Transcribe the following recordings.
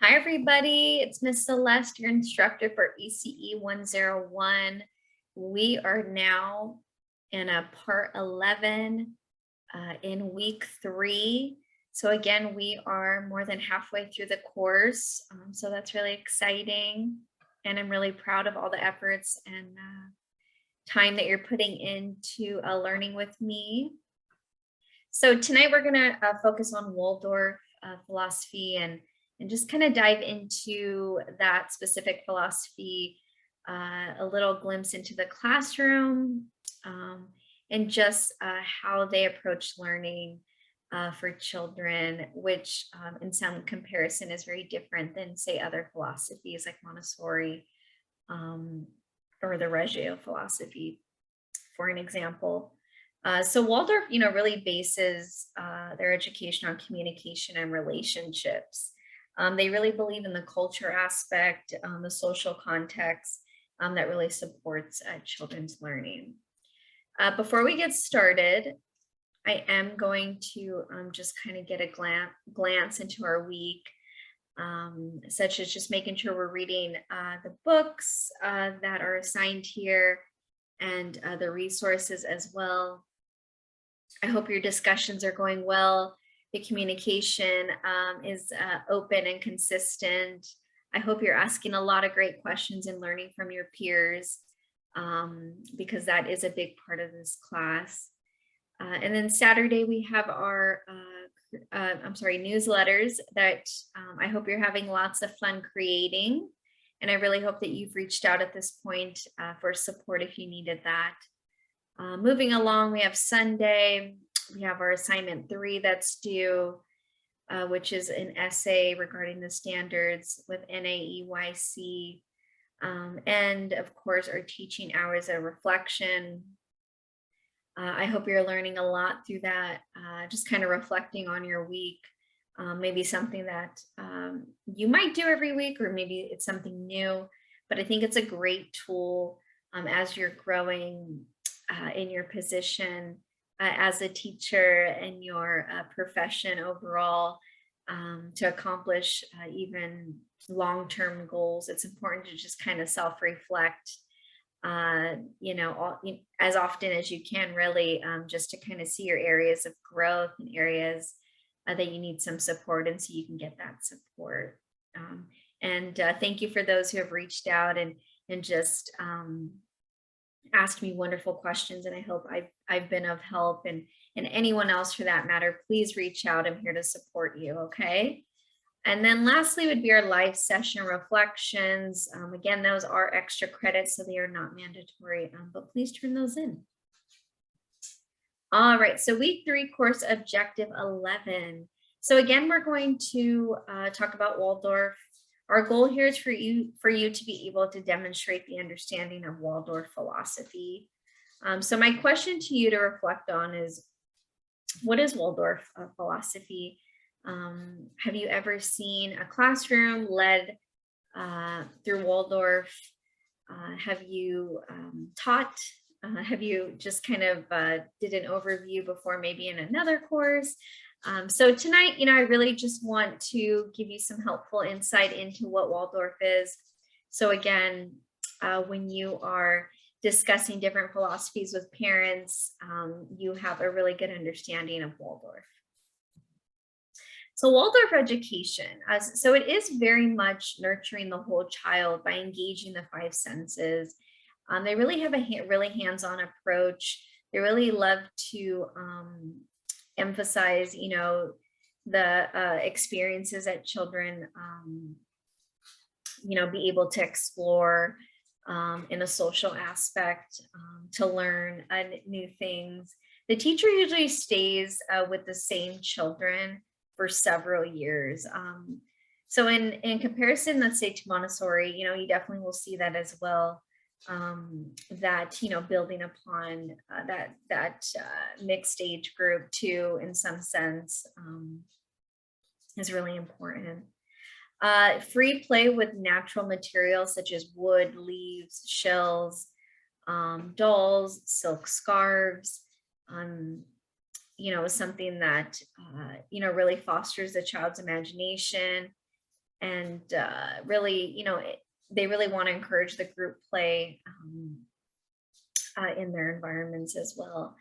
Hi, everybody. It's Miss Celeste, your instructor for ECE101. We are now in a part 11 in week 3. So again, we are more than halfway through the course. So that's really exciting. And I'm really proud of all the efforts and time that you're putting into learning with me. So tonight we're going to focus on Waldorf philosophy and just kind of dive into that specific philosophy, a little glimpse into the classroom, and just how they approach learning for children, which in some comparison is very different than, say, other philosophies like Montessori or the Reggio philosophy, for an example. So Waldorf, really bases their education on communication and relationships. They really believe in the culture aspect, the social context that really supports children's learning. Before we get started, I am going to just kind of get a glance into our week, such as just making sure we're reading the books that are assigned here and the resources as well. I hope your discussions are going well. The communication is open and consistent. I hope you're asking a lot of great questions and learning from your peers, because that is a big part of this class. And then Saturday we have our, newsletters that I hope you're having lots of fun creating. And I really hope that you've reached out at this point for support if you needed that. Moving along, we have Sunday. We have our assignment 3 that's due, which is an essay regarding the standards with NAEYC. And of course, our teaching hours of reflection. I hope you're learning a lot through that, just kind of reflecting on your week, maybe something that you might do every week, or maybe it's something new, but I think it's a great tool as you're growing in your position as a teacher and your profession overall, to accomplish even long-term goals. It's important to just kind of self-reflect, as often as you can, really, just to kind of see your areas of growth and areas that you need some support in, so you can get that support. And thank you for those who have reached out and just asked me wonderful questions, and I hope I've been of help, and anyone else for that matter, please reach out. I'm here to support you, okay? And then lastly would be our live session reflections. Again, those are extra credits, so they are not mandatory, but please turn those in. All right, so week 3 course objective 11. So again, we're going to talk about Waldorf. Our goal here is for you to be able to demonstrate the understanding of Waldorf philosophy. So my question to you to reflect on is, what is Waldorf philosophy? Have you ever seen a classroom led through Waldorf? Have you taught? Have you just kind of did an overview before, maybe in another course? So tonight, I really just want to give you some helpful insight into what Waldorf is. So again, when you are discussing different philosophies with parents, you have a really good understanding of Waldorf. So Waldorf education, so it is very much nurturing the whole child by engaging the 5 senses. They really have a really hands-on approach. They really love to emphasize, the experiences that children, be able to explore in a social aspect, to learn new things. The teacher usually stays with the same children for several years. So in comparison, let's say, to Montessori, you definitely will see that as well. That building upon that mixed age group too, in some sense, is really important. Free play with natural materials such as wood, leaves, shells, dolls, silk scarves, is something that really fosters the child's imagination. really, they really want to encourage the group play in their environments as well.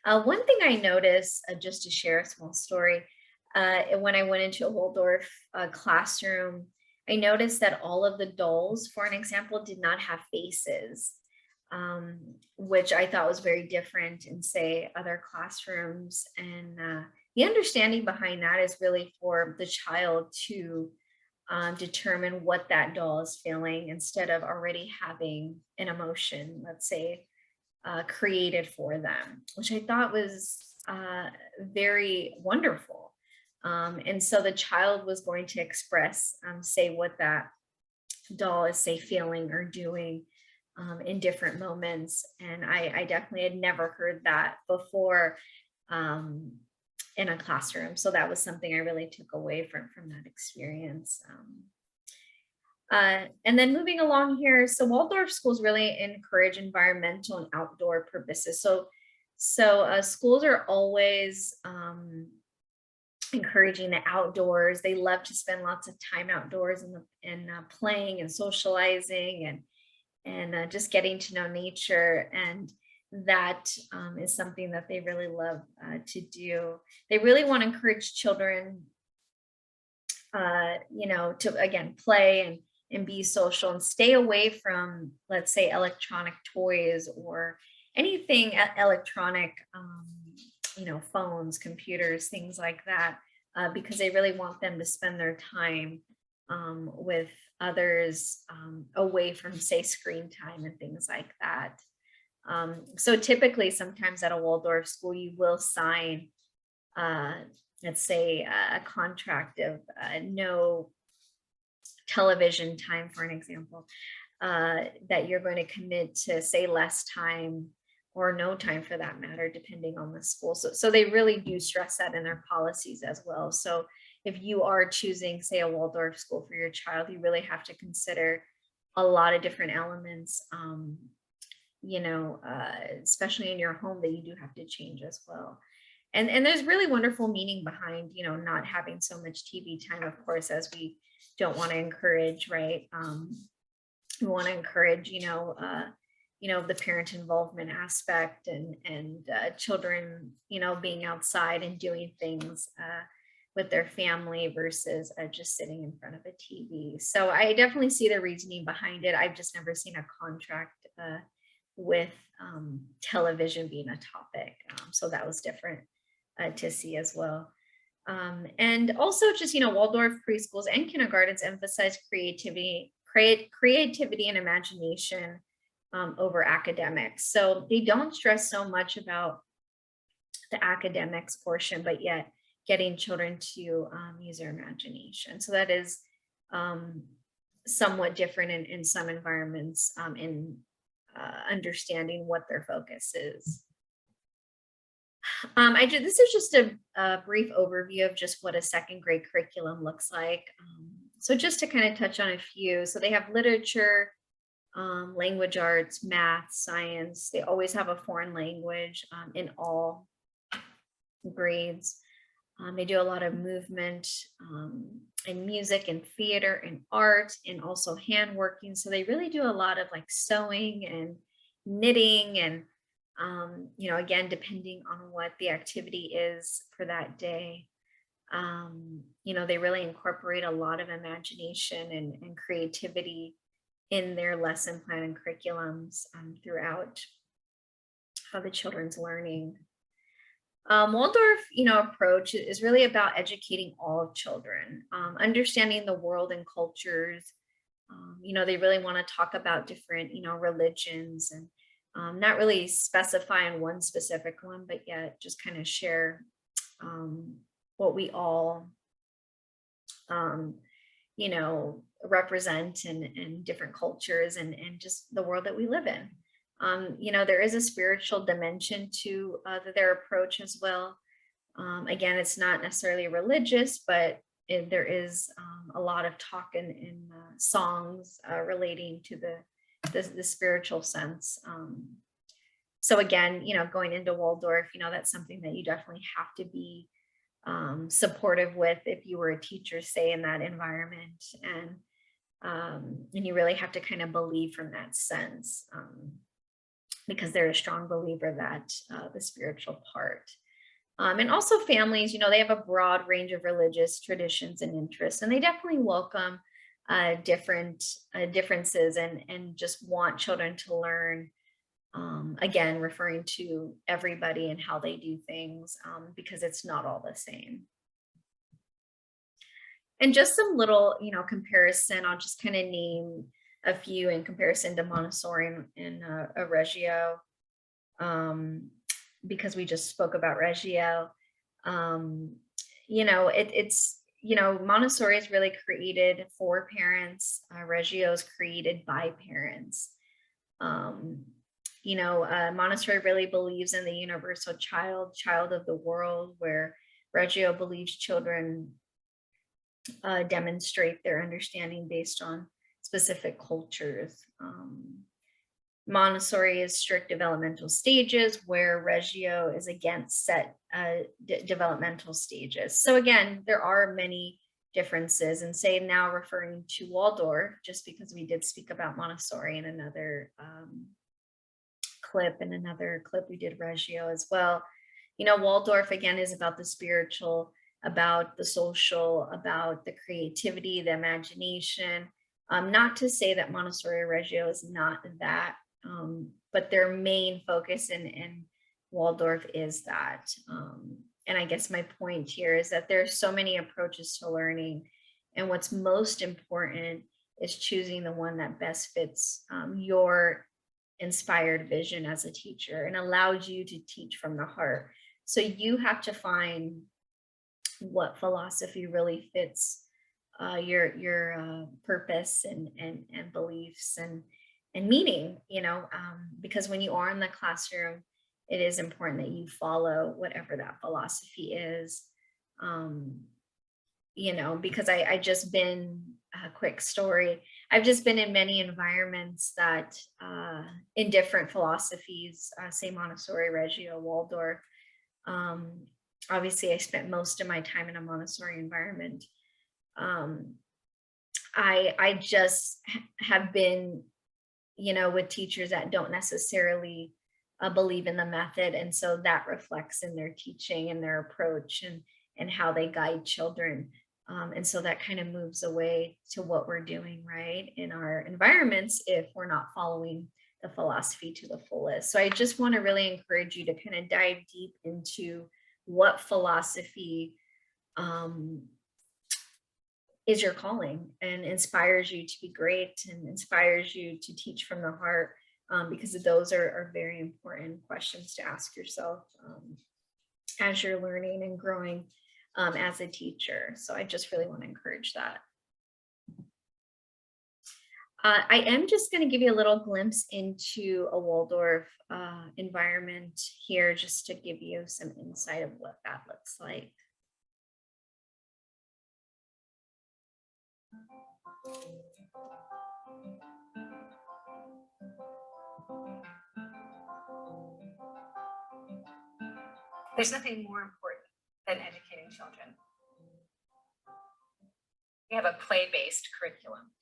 One thing I noticed, just to share a small story, when I went into a Waldorf classroom, I noticed that all of the dolls, for an example, did not have faces, which I thought was very different in, say, other classrooms. And the understanding behind that is really for the child to determine what that doll is feeling instead of already having an emotion, let's say, created for them, which I thought was very wonderful. And so the child was going to express, say, what that doll is, say, feeling or doing in different moments. And I definitely had never heard that before in a classroom. So that was something I really took away from that experience. And then moving along here, so Waldorf schools really encourage environmental and outdoor purposes. So schools are always encouraging the outdoors. They love to spend lots of time outdoors and playing and socializing and just getting to know nature. And that is something that they really love to do. They really want to encourage children, to again play and be social and stay away from, let's say, electronic toys or anything electronic, phones, computers, things like that, because they really want them to spend their time with others, away from, say, screen time and things like that. So typically, sometimes at a Waldorf school, you will sign, let's say, a contract of no television time, for an example, that you're going to commit to, say, less time or no time for that matter, depending on the school. So they really do stress that in their policies as well. So if you are choosing, say, a Waldorf school for your child, you really have to consider a lot of different elements, especially in your home, that you do have to change as well. And there's really wonderful meaning behind, not having so much TV time, of course, as we don't want to encourage, right? We want to encourage, the parent involvement aspect and children, being outside and doing things with their family versus just sitting in front of a TV. So I definitely see the reasoning behind it. I've just never seen a contract with television being a topic. So that was different to see as well. And also just, Waldorf preschools and kindergartens emphasize creativity and imagination over academics. So they don't stress so much about the academics portion, but yet getting children to use their imagination. So that is somewhat different in some environments in understanding what their focus is. This is just a brief overview of just what a second grade curriculum looks like. So just to kind of touch on a few, so they have literature, language arts, math, science. They always have a foreign language in all grades. They do a lot of movement and music and theater and art and also hand working. So they really do a lot of like sewing and knitting and again, depending on what the activity is for that day. They really incorporate a lot of imagination and creativity in their lesson plan and curriculums throughout the children's learning. Waldorf, approach is really about educating all of children, understanding the world and cultures. They really want to talk about different, religions and not really specifying one specific one, but yet just kind of share what we all, represent in different cultures and just the world that we live in. There is a spiritual dimension to their approach as well. Again, it's not necessarily religious, but there is a lot of talk in songs relating to the spiritual sense. So again, going into Waldorf, that's something that you definitely have to be supportive with if you were a teacher, say, in that environment. And you really have to kind of believe from that sense, because they're a strong believer that the spiritual part. And also families, they have a broad range of religious traditions and interests, and they definitely welcome different differences and just want children to learn. Again, referring to everybody and how they do things, because it's not all the same. And just some little, comparison. I'll just kind of name a few in comparison to Montessori and a Reggio, because we just spoke about Reggio. It's Montessori is really created for parents. Reggio is created by parents. Montessori really believes in the universal child of the world, where Reggio believes children demonstrate their understanding based on specific cultures. Montessori is strict developmental stages, where Reggio is against set developmental stages. So again, there are many differences, and say now referring to Waldorf, just because we did speak about Montessori in another clip. In another clip, we did Reggio as well. Waldorf again is about the spiritual, about the social, about the creativity, the imagination. Not to say that Montessori or Reggio is not that, but their main focus in Waldorf is that. And I guess my point here is that there's so many approaches to learning, and what's most important is choosing the one that best fits your inspired vision as a teacher and allows you to teach from the heart. So you have to find what philosophy really fits your purpose and beliefs and meaning, because when you are in the classroom, it is important that you follow whatever that philosophy is. Because I just been, a quick story, I've just been in many environments that in different philosophies, say Montessori, Reggio, Waldorf. Obviously I spent most of my time in a Montessori environment. I just have been, with teachers that don't necessarily believe in the method. And so that reflects in their teaching and their approach and how they guide children. And so that kind of moves away to what we're doing right in our environments if we're not following the philosophy to the fullest. So I just want to really encourage you to kind of dive deep into what philosophy is your calling and inspires you to be great and inspires you to teach from the heart, because those are very important questions to ask yourself as you're learning and growing as a teacher. So I just really want to encourage that. I am just going to give you a little glimpse into a Waldorf environment here, just to give you some insight of what that looks like. There's nothing more important than educating children. We have a play-based curriculum.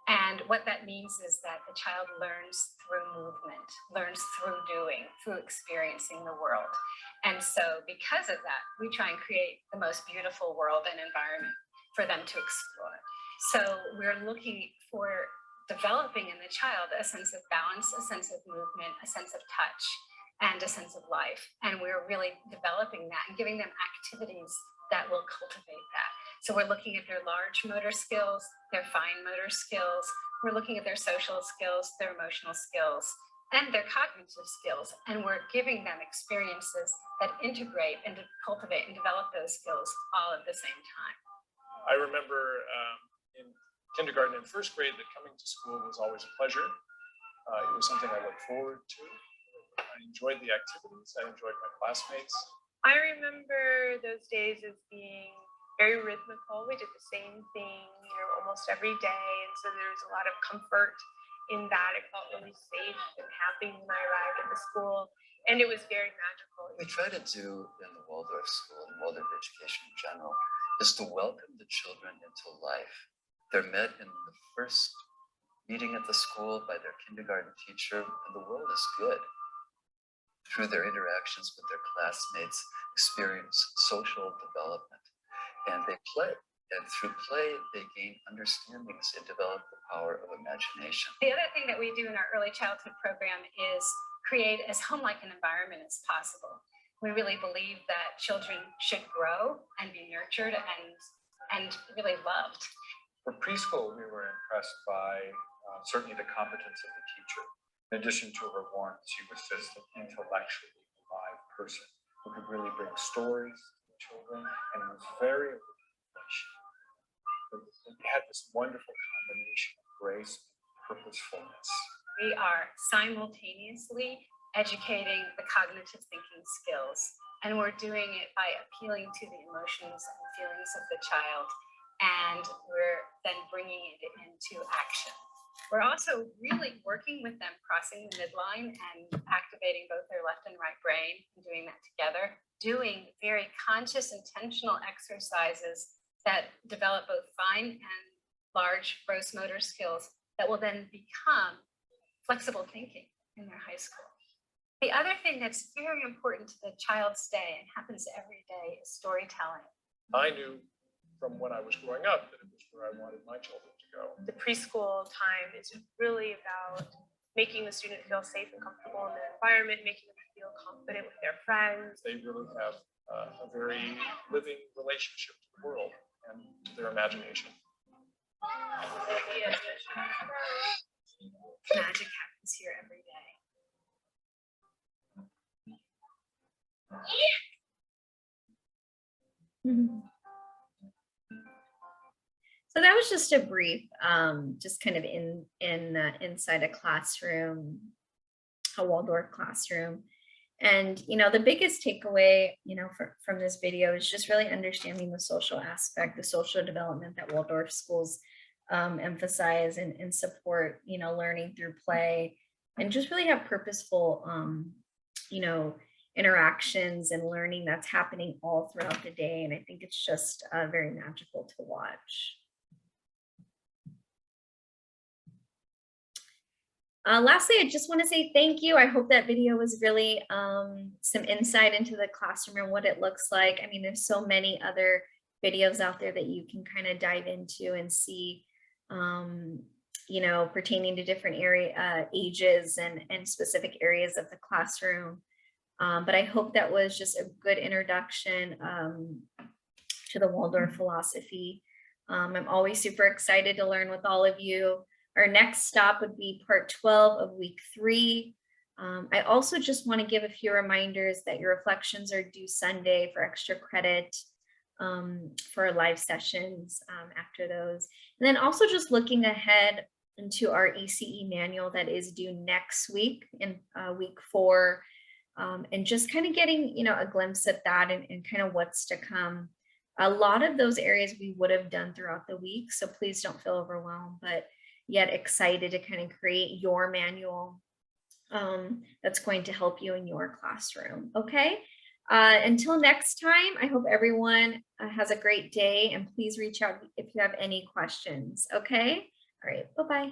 And what that means is that the child learns through movement, learns through doing, through experiencing the world. And so because of that, we try and create the most beautiful world and environment for them to explore. So we're looking for developing in the child a sense of balance, a sense of movement, a sense of touch, and a sense of life. And we're really developing that and giving them activities that will cultivate that. So we're looking at their large motor skills, their fine motor skills. We're looking at their social skills, their emotional skills, and their cognitive skills. And we're giving them experiences that integrate and cultivate and develop those skills all at the same time. I remember in kindergarten and first grade that coming to school was always a pleasure. It was something I looked forward to. I enjoyed the activities. I enjoyed my classmates. I remember those days as being very rhythmical. We did the same thing, almost every day. And so there was a lot of comfort in that. It felt really safe and happy when I arrived at the school, and it was very magical. What we try to do in the Waldorf School and Waldorf Education in general is to welcome the children into life. They're met in the first meeting at the school by their kindergarten teacher, and the world is good. Through their interactions with their classmates, experience social development, and they play. And through play, they gain understandings and develop the power of imagination. The other thing that we do in our early childhood program is create as home-like an environment as possible. We really believe that children should grow and be nurtured and really loved. For preschool, we were impressed by certainly the competence of the teacher. In addition to her warmth, she was just an intellectually alive person who could really bring stories to the children and was very English. We had this wonderful combination of grace and purposefulness. We are simultaneously educating the cognitive thinking skills, and we're doing it by appealing to the emotions and feelings of the child, and we're then bringing it into action. We're also really working with them, crossing the midline and activating both their left and right brain, and doing that together, doing very conscious, intentional exercises that develop both fine and large gross motor skills that will then become flexible thinking in their high school. The other thing that's very important to the child's day and happens every day is storytelling. I knew from when I was growing up that it was where I wanted my children to go. The preschool time is really about making the student feel safe and comfortable in their environment, making them feel confident with their friends. They really have a very living relationship to the world and to their imagination. Magic happens here every day. So that was just a brief, just kind of inside a classroom, a Waldorf classroom. And, the biggest takeaway, from this video is just really understanding the social aspect, the social development that Waldorf schools emphasize and support, learning through play, and just really have purposeful, interactions and learning that's happening all throughout the day. And I think it's just very magical to watch. Lastly, I just want to say thank you. I hope that video was really some insight into the classroom and what it looks like. I mean, there's so many other videos out there that you can kind of dive into and see, pertaining to different ages and specific areas of the classroom. But I hope that was just a good introduction to the Waldorf philosophy. I'm always super excited to learn with all of you. Our next stop would be part 12 of week 3. I also just want to give a few reminders that your reflections are due Sunday for extra credit for our live sessions after those. And then also just looking ahead into our ECE manual that is due next week in week 4, and just kind of getting, a glimpse at that and kind of what's to come. A lot of those areas we would have done throughout the week, so please don't feel overwhelmed, but yet excited to kind of create your manual that's going to help you in your classroom. Okay, until next time, I hope everyone has a great day, and please reach out if you have any questions. Okay, all right, bye-bye.